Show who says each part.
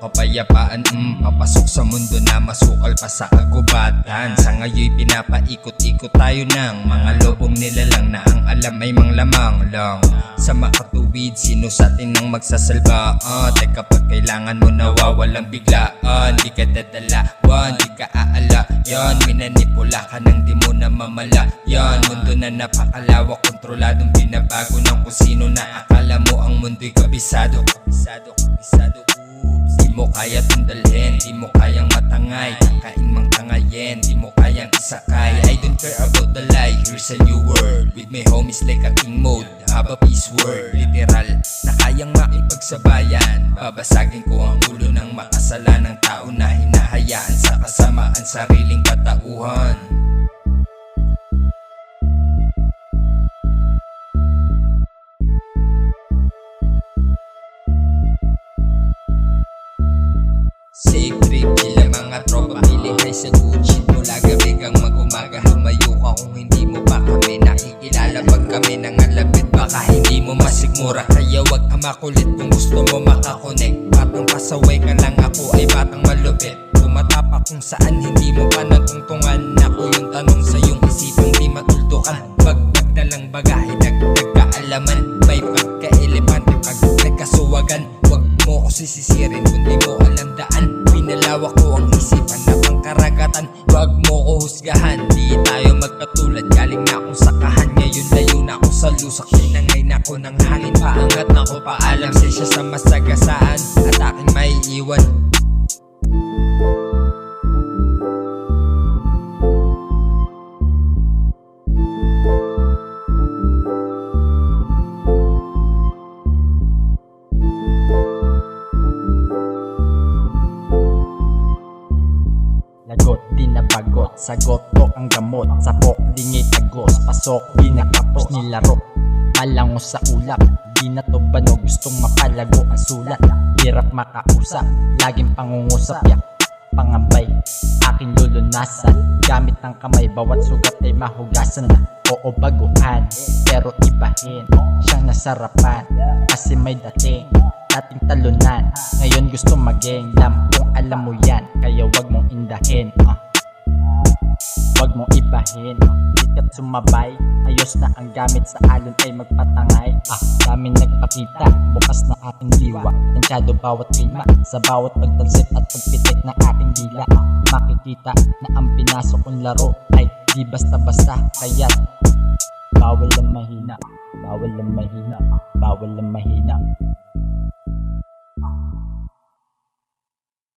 Speaker 1: kapayapaan, papasok sa mundo na masukal pa sa kagubatan. Sa ngayon pinapaikot-ikot tayo ng mga lobong nilalang na ang alam ay manglamang lang. Sa makatuwid, sino sa atin ang magsasalba? Teka, pag kailangan mo nawawalang biglaan, di ka dadalawan, di ka aala. Yan, minanipula ka nang di mo na mamala. Yan, mundo na napakalawak, kontroladong binabago ng kung sino na akala mo ang mundo'y kabisado. Di mo kaya tundalhin, di mo kayang matangay, kakain mang tangayin, di mo kayang isakay. I don't care about the lie, here's a new world. With my homies like a king mode, have a peace word. Literal, na kayang makipagsabayan. Babasagin ko ang ulo ng makasalanang tao na hinahayaan sa kasamaan sariling katauhan. Safe trip, sila mga tropa, pilihay sa Gucci mula gabi kang mag-umaga. Lumayo ka kung hindi mo pa kami nakikilala. Pag kami nangalapit, baka hindi mo masigmura. Kaya wag ka makulit kung gusto mo makakonek. Batang pasaway ka lang, ako ay batang malupit. Tumatapak kung saan hindi mo pa natungtungan. Ako yung tanong sa iyong isipang di matultukan. Bagdag na lang bagahe, dagdag kaalaman. May pagka-elepante pag nagkasuwagan. Wag mo ko sisisirin kundi mo alam daan. Pinalawak ko ang isipan na pangkaragatan. Wag mo ko husgahan, di tayo magkatulad. Galing na akong sakahan, ngayon layo na ako sa lusak. Pinangay na ko ng hangin, paangat na ko paalam. Siya sa masagasaan at aking maiiwan.
Speaker 2: Lagot, di nabagot, sagot ko ang gamot. Sapok, lingit agos, pasok, di nakapos nilaro. Malango sa ulap, di na to bano, gustong mapalago ang sulat. Hirap makausap, laging pangungusap, pangambay, aking lulunasan. Gamit ng kamay, bawat sugat ay mahugasan na. Oo, baguhan, pero ibahin, siyang nasarapan, kasi may dating talunan. Ngayon gusto maging lampong, alam mo yan, kaya wag mong indahin, wag mong ibahin. Dikat sumabay, ayos na ang gamit sa alon ay magpatangay. Dami nagpakita, bukas na ating diwa. Tansyado bawat klima, sa bawat pagtalsik at pagpitik ng ating dila. Makikita na ang pinasok kong laro ay di basta-basta. Kaya't bawal ang mahina, bawal ang mahina, bawal ang mahina.